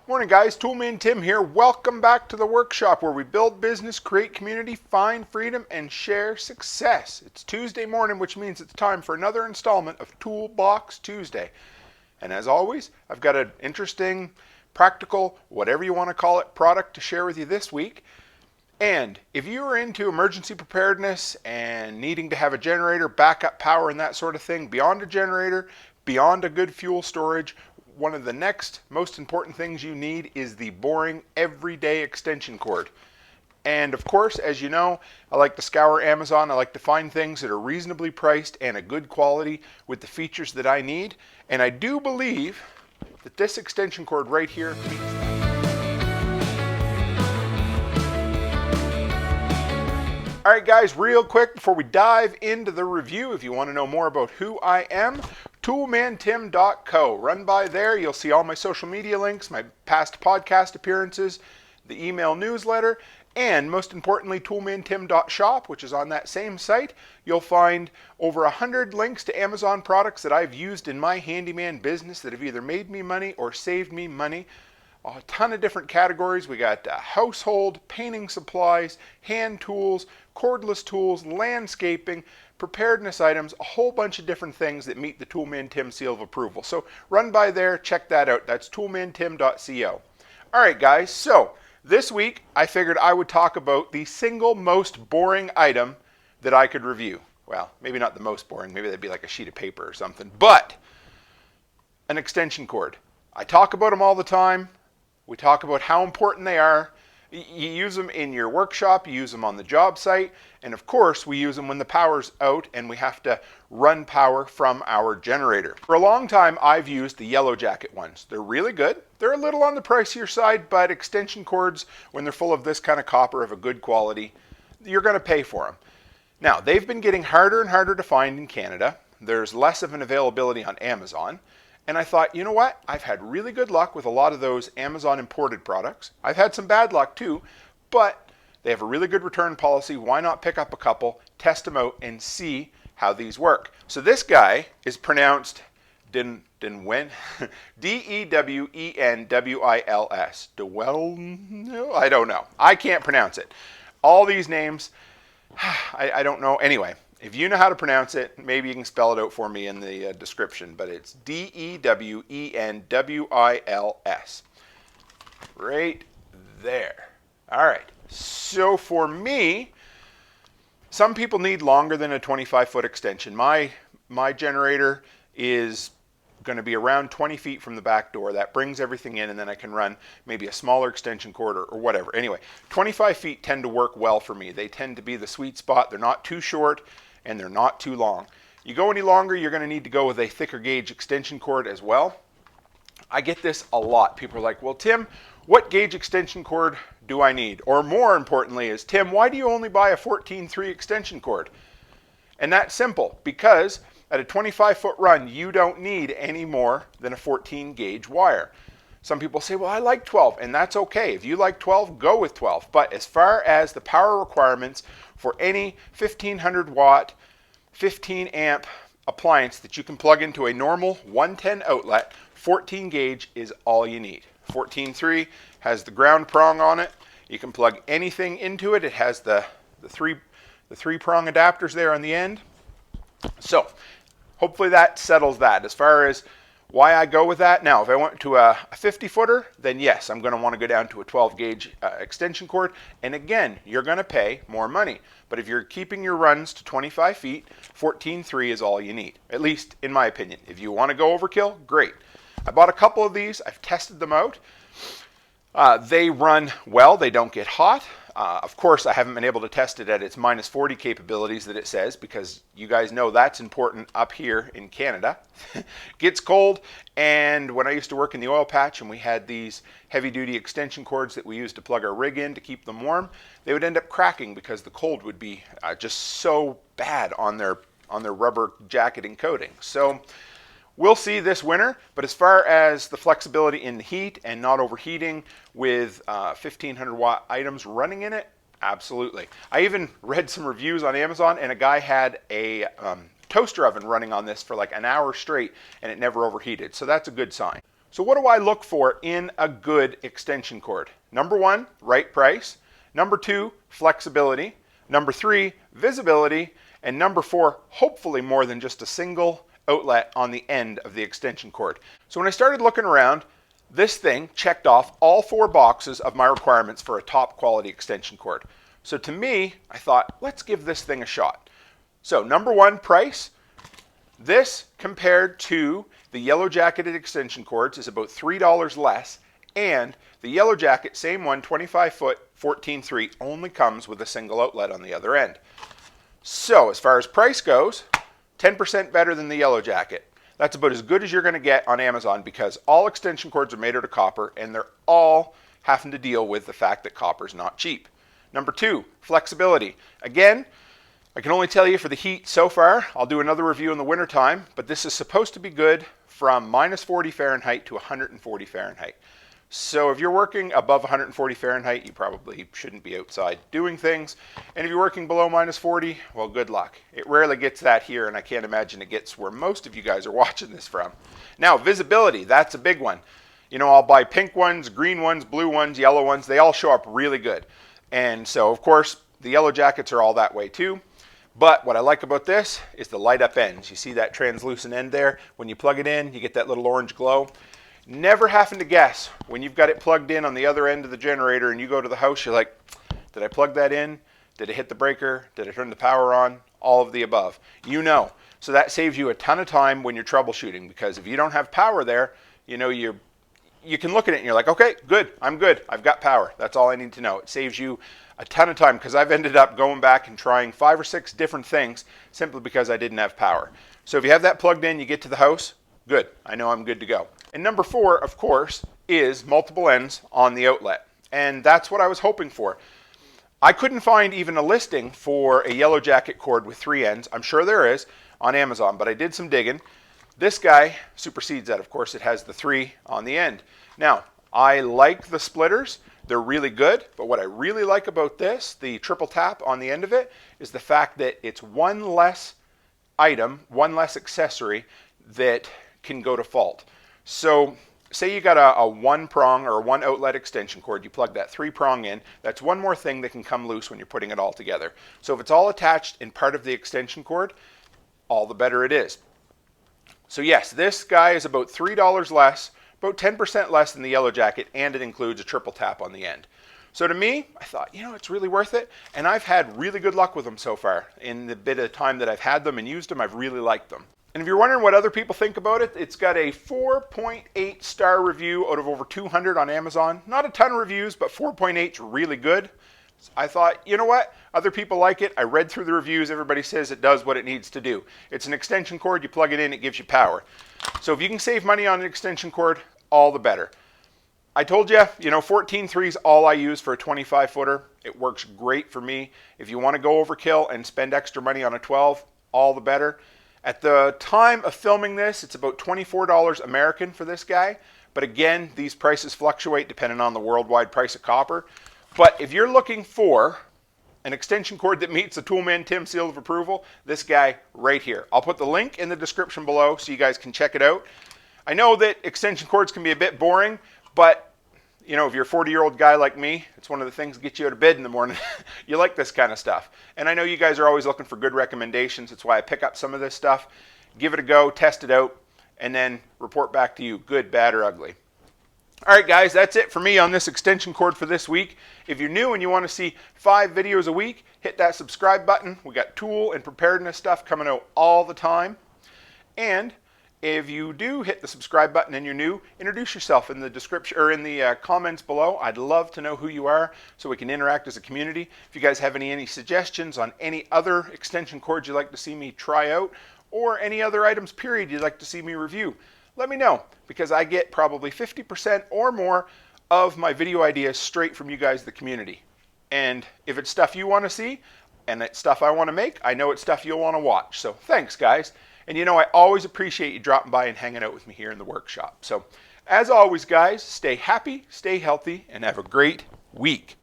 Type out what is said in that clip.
Morning guys, Toolman Tim here. Welcome back to the workshop where we build business, create community, find freedom, and share success. It's Tuesday morning, which means it's time for another installment of Toolbox Tuesday. And as always, I've got an interesting, practical, whatever you want to call it, product to share with you this week. And if you are into emergency preparedness and needing to have a generator, backup power, and that sort of thing, beyond a generator, beyond a good fuel storage, one of the next most important things you need is the boring everyday extension cord. And of course, as you know, I like to scour Amazon. I like to find things that are reasonably priced and a good quality with the features that I need. And I do believe that this extension cord right here meets that. All right, guys, real quick before we dive into the review, if you want to know more about who I am, toolmantim.co. Run by there. You'll see all my social media links, my past podcast appearances, the email newsletter, and most importantly, toolmantim.shop, which is on that same site. You'll find over 100 links to Amazon products that I've used in my handyman business that have either made me money or saved me money. A ton of different categories. We got household, painting supplies, hand tools, cordless tools, landscaping, preparedness items, a whole bunch of different things that meet the Toolman Tim seal of approval. So run by there, check that out. That's toolmantim.co. All right, guys, so this week I figured I would talk about the single most boring item that I could review. Well, maybe not the most boring, maybe that'd be like a sheet of paper or something, but an extension cord. I talk about them all the time. We talk about how important they are. You use them in your workshop, you use them on the job site, and of course we use them when the power's out and we have to run power from our generator. For a long time I've used the yellow jacket ones. They're really good. They're a little on the pricier side, but extension cords, when they're full of this kind of copper of a good quality, you're going to pay for them. Now, they've been getting harder and harder to find in Canada. There's less of an availability on Amazon. And I thought, you know what? I've had really good luck with a lot of those Amazon imported products. I've had some bad luck too, but they have a really good return policy. Why not pick up a couple, test them out, and see how these work? So this guy is pronounced Dewennwils. D-E-W-E-N-W-I-L-S. Dewell? I don't know. I can't pronounce it. All these names, I don't know. Anyway. If you know how to pronounce it, maybe you can spell it out for me in the description, but it's D-E-W-E-N-W-I-L-S. Right there. All right. So for me, some people need longer than a 25-foot extension. My generator is going to be around 20 feet from the back door. That brings everything in, and then I can run maybe a smaller extension cord or whatever. Anyway, 25 feet tend to work well for me. They tend to be the sweet spot. They're not too short, and they're not too long. You go any longer, you're going to need to go with a thicker gauge extension cord as well. I get this a lot. People are like, well, Tim, what gauge extension cord do I need? Or more importantly is, Tim, why do you only buy a 14.3 extension cord? And that's simple, because at a 25-foot run, you don't need any more than a 14 gauge wire. Some people say, well, I like 12, and that's okay. If you like 12, go with 12. But as far as the power requirements for any 1500 watt, 15 amp appliance that you can plug into a normal 110 outlet, 14 gauge is all you need. 14.3 has the ground prong on it. You can plug anything into it. It has the three prong adapters there on the end. So hopefully that settles that. As far as why I go with that, now if I went to a 50-footer, then yes, I'm going to want to go down to a 12 gauge extension cord. And again, you're going to pay more money. But if you're keeping your runs to 25 feet, 14.3 is all you need, at least in my opinion. If you want to go overkill, great. I bought a couple of these. I've tested them out. They run well. They don't get hot. Of course, I haven't been able to test it at its minus 40 capabilities that it says, because you guys know that's important up here in Canada. It gets cold, and when I used to work in the oil patch and we had these heavy-duty extension cords that we used to plug our rig in to keep them warm, they would end up cracking because the cold would be just so bad on their rubber jacketing coating. So we'll see this winter, but as far as the flexibility in the heat and not overheating with 1500 watt items running in it, absolutely. I even read some reviews on Amazon, and a guy had a toaster oven running on this for like an hour straight, and it never overheated. So that's a good sign. So what do I look for in a good extension cord? Number one, right price. Number two, flexibility. Number three, visibility. And number four, hopefully more than just a single outlet on the end of the extension cord. So when I started looking around, this thing checked off all 4 boxes of my requirements for a top quality extension cord. So to me, I thought, let's give this thing a shot. So number one, price. This compared to the yellow jacketed extension cords is about $3 less, and the yellow jacket, same one, 25 foot, 14.3, only comes with a single outlet on the other end. So as far as price goes, 10% better than the yellow jacket. That's about as good as you're going to get on Amazon because all extension cords are made out of copper and they're all having to deal with the fact that copper is not cheap. Number two, flexibility. Again, I can only tell you for the heat so far. I'll do another review in the wintertime, but this is supposed to be good from minus 40 Fahrenheit to 140 Fahrenheit. So if you're working above 140 Fahrenheit, you probably shouldn't be outside doing things. And if you're working below minus 40, well, good luck. It rarely gets that here, and I can't imagine it gets where most of you guys are watching this from. Now, visibility, that's a big one. You know, I'll buy pink ones, green ones, blue ones, yellow ones. They all show up really good. And so, of course, the yellow jackets are all that way too. But what I like about this is the light up ends. You see that translucent end there? When you plug it in, you get that little orange glow. Never having to guess when you've got it plugged in on the other end of the generator and you go to the house, you're like, did I plug that in? Did it hit the breaker? Did I turn the power on? All of the above. You know. So that saves you a ton of time when you're troubleshooting, because if you don't have power there, you know, you can look at it and you're like, okay, good, I'm good. I've got power. That's all I need to know. It saves you a ton of time, because I've ended up going back and trying 5 or 6 different things simply because I didn't have power. So if you have that plugged in, you get to the house, good. I know I'm good to go. And number 4, of course, is multiple ends on the outlet. And that's what I was hoping for. I couldn't find even a listing for a yellow jacket cord with 3 ends. I'm sure there is on Amazon, but I did some digging. This guy supersedes that. Of course, it has the 3 on the end. Now, I like the splitters. They're really good, but what I really like about this, the triple tap on the end of it, is the fact that it's one less item, one less accessory that can go to fault. So say you got a 1-prong or a 1 outlet extension cord, you plug that 3-prong in, that's one more thing that can come loose when you're putting it all together. So if it's all attached in part of the extension cord, all the better it is. So yes, this guy is about $3 less, about 10% less than the yellow jacket, and it includes a triple tap on the end. So to me, I thought, you know, it's really worth it, and I've had really good luck with them so far. In the bit of time that I've had them and used them, I've really liked them. And if you're wondering what other people think about it, it's got a 4.8 star review out of over 200 on Amazon. Not a ton of reviews, but 4.8 is really good. I thought, you know what? Other people like it. I read through the reviews. Everybody says it does what it needs to do. It's an extension cord. You plug it in, it gives you power. So if you can save money on an extension cord, all the better. I told you, 14.3 is all I use for a 25-footer. It works great for me. If you want to go overkill and spend extra money on a 12, all the better. At the time of filming this, it's about $24 American for this guy. But again, these prices fluctuate depending on the worldwide price of copper. But if you're looking for an extension cord that meets the Toolman Tim seal of approval, this guy right here. I'll put the link in the description below so you guys can check it out. I know that extension cords can be a bit boring, but if you're a 40-year-old guy like me, it's one of the things that gets you out of bed in the morning. You like this kind of stuff. And I know you guys are always looking for good recommendations. That's why I pick up some of this stuff, give it a go, test it out, and then report back to you, good, bad, or ugly. All right, guys, that's it for me on this extension cord for this week. If you're new and you want to see 5 videos a week, hit that subscribe button. We got tool and preparedness stuff coming out all the time. And if you do hit the subscribe button and you're new, introduce yourself in the description or in the comments below. I'd love to know who you are so we can interact as a community. If you guys have any suggestions on any other extension cords you'd like to see me try out, or any other items period you'd like to see me review, let me know, because I get probably 50% or more of my video ideas straight from you guys, the community. And if it's stuff you want to see and it's stuff I want to make, I know it's stuff you'll want to watch. So thanks, guys. And I always appreciate you dropping by and hanging out with me here in the workshop. So as always, guys, stay happy, stay healthy, and have a great week.